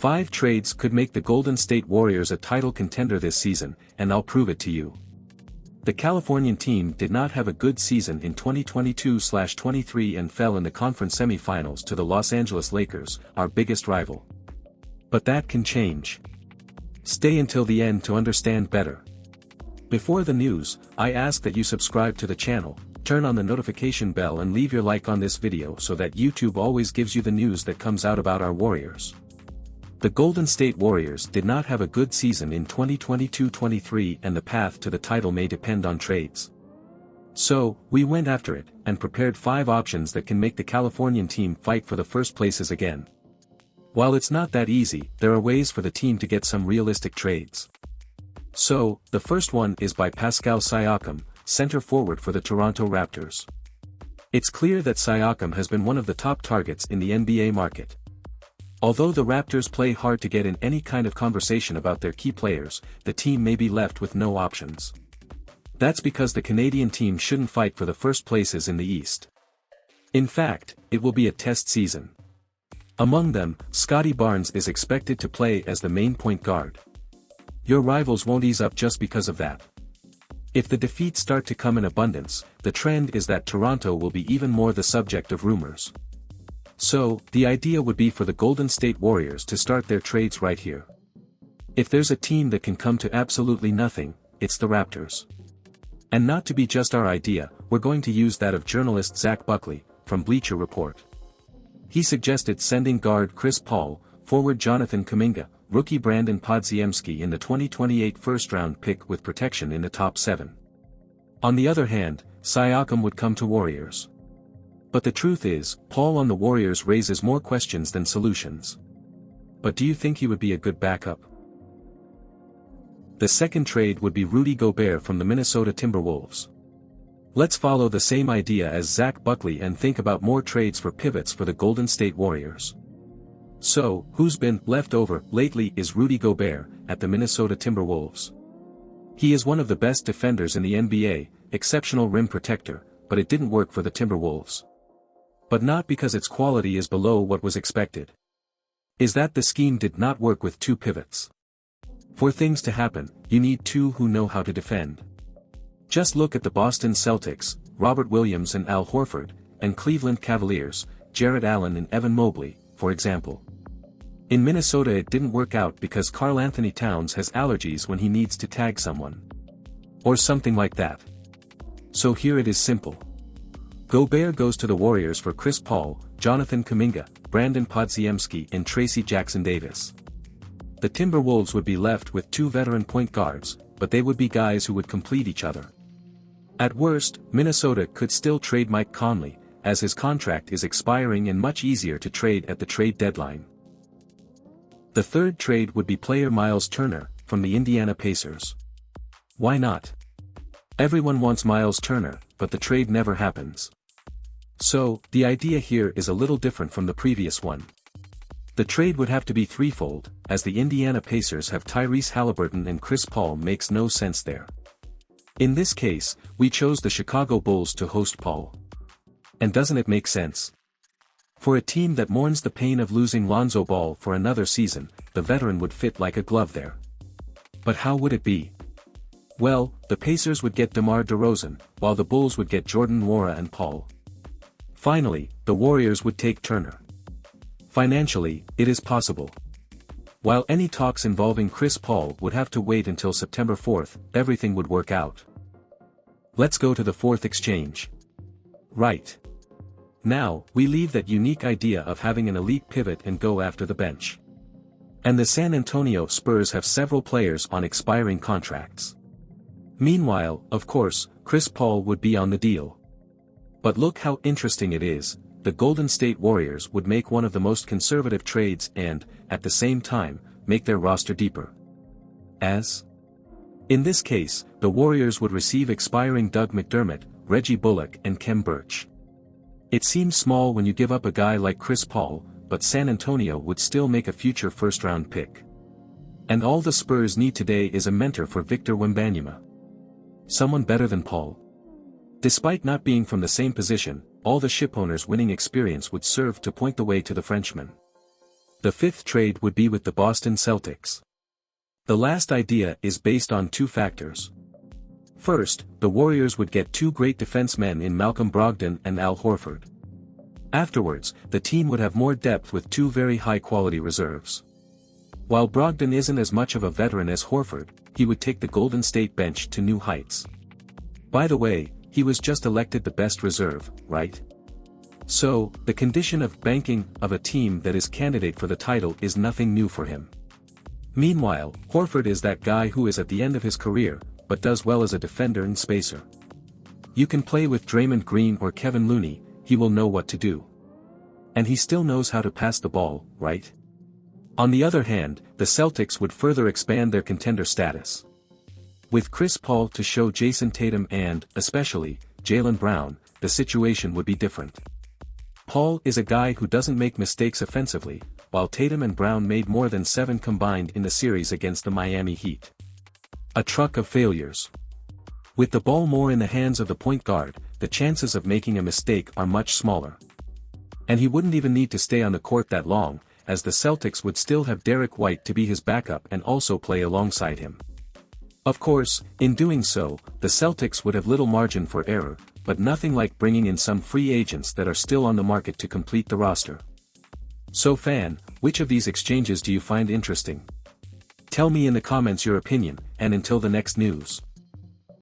5 trades could make the Golden State Warriors a title contender this season, and I'll prove it to you. The Californian team did not have a good season in 2022/23 and fell in the conference semifinals to the Los Angeles Lakers, our biggest rival. But that can change. Stay until the end to understand better. Before the news, I ask that you subscribe to the channel, turn on the notification bell and leave your like on this video so that YouTube always gives you the news that comes out about our Warriors. The Golden State Warriors did not have a good season in 2022-23 and the path to the title may depend on trades. So, we went after it, and prepared 5 options that can make the Californian team fight for the first places again. While it's not that easy, there are ways for the team to get some realistic trades. So, the first one is by Pascal Siakam, center forward for the Toronto Raptors. It's clear that Siakam has been one of the top targets in the NBA market. Although the Raptors play hard to get in any kind of conversation about their key players, the team may be left with no options. That's because the Canadian team shouldn't fight for the first places in the East. In fact, it will be a test season. Among them, Scottie Barnes is expected to play as the main point guard. Your rivals won't ease up just because of that. If the defeats start to come in abundance, the trend is that Toronto will be even more the subject of rumors. So, the idea would be for the Golden State Warriors to start their trades right here. If there's a team that can come to absolutely nothing, it's the Raptors. And not to be just our idea, we're going to use that of journalist Zach Buckley, from Bleacher Report. He suggested sending guard Chris Paul, forward Jonathan Kuminga, rookie Brandon Podziemski in the 2028 first-round pick with protection in the top 7. On the other hand, Siakam would come to Warriors. But the truth is, Paul on the Warriors raises more questions than solutions. But do you think he would be a good backup? The second trade would be Rudy Gobert from the Minnesota Timberwolves. Let's follow the same idea as Zach Buckley and think about more trades for pivots for the Golden State Warriors. So, who's been left over lately is Rudy Gobert, at the Minnesota Timberwolves. He is one of the best defenders in the NBA, exceptional rim protector, but it didn't work for the Timberwolves. But not because its quality is below what was expected. Is that the scheme did not work with 2 pivots. For things to happen, you need 2 who know how to defend. Just look at the Boston Celtics, Robert Williams and Al Horford, and Cleveland Cavaliers, Jarrett Allen and Evan Mobley, for example. In Minnesota it didn't work out because Karl Anthony Towns has allergies when he needs to tag someone. Or something like that. So here it is simple. Gobert goes to the Warriors for Chris Paul, Jonathan Kuminga, Brandon Podziemski and Tracy Jackson-Davis. The Timberwolves would be left with 2 veteran point guards, but they would be guys who would complete each other. At worst, Minnesota could still trade Mike Conley, as his contract is expiring and much easier to trade at the trade deadline. The third trade would be player Miles Turner, from the Indiana Pacers. Why not? Everyone wants Miles Turner, but the trade never happens. So, the idea here is a little different from the previous one. The trade would have to be threefold, as the Indiana Pacers have Tyrese Halliburton and Chris Paul makes no sense there. In this case, we chose the Chicago Bulls to host Paul. And doesn't it make sense? For a team that mourns the pain of losing Lonzo Ball for another season, the veteran would fit like a glove there. But how would it be? Well, the Pacers would get DeMar DeRozan, while the Bulls would get Jordan Nwora and Paul. Finally, the Warriors would take Turner. Financially, it is possible. While any talks involving Chris Paul would have to wait until September 4th, everything would work out. Let's go to the fourth exchange. Right. Now, we leave that unique idea of having an elite pivot and go after the bench. And the San Antonio Spurs have several players on expiring contracts. Meanwhile, of course, Chris Paul would be on the deal. But look how interesting it is, the Golden State Warriors would make one of the most conservative trades and, at the same time, make their roster deeper. In this case, the Warriors would receive expiring Doug McDermott, Reggie Bullock and Khem Birch. It seems small when you give up a guy like Chris Paul, but San Antonio would still make a future first-round pick. And all the Spurs need today is a mentor for Victor Wembanyama. Someone better than Paul. Despite not being from the same position, all the shipowners' winning experience would serve to point the way to the Frenchman. The fifth trade would be with the Boston Celtics. The last idea is based on two factors. First, the Warriors would get two great defensemen in Malcolm Brogdon and Al Horford. Afterwards, the team would have more depth with two very high-quality reserves. While Brogdon isn't as much of a veteran as Horford, he would take the Golden State bench to new heights. By the way, he was just elected the best reserve, right? So, the condition of banking of a team that is candidate for the title is nothing new for him. Meanwhile, Horford is that guy who is at the end of his career, but does well as a defender and spacer. You can play with Draymond Green or Kevin Looney, he will know what to do. And he still knows how to pass the ball, right? On the other hand, the Celtics would further expand their contender status. With Chris Paul to show Jason Tatum and, especially, Jaylen Brown, the situation would be different. Paul is a guy who doesn't make mistakes offensively, while Tatum and Brown made more than 7 combined in the series against the Miami Heat. A truck of failures. With the ball more in the hands of the point guard, the chances of making a mistake are much smaller. And he wouldn't even need to stay on the court that long, as the Celtics would still have Derek White to be his backup and also play alongside him. Of course, in doing so, the Celtics would have little margin for error, but nothing like bringing in some free agents that are still on the market to complete the roster. So fan, which of these exchanges do you find interesting? Tell me in the comments your opinion, and until the next news.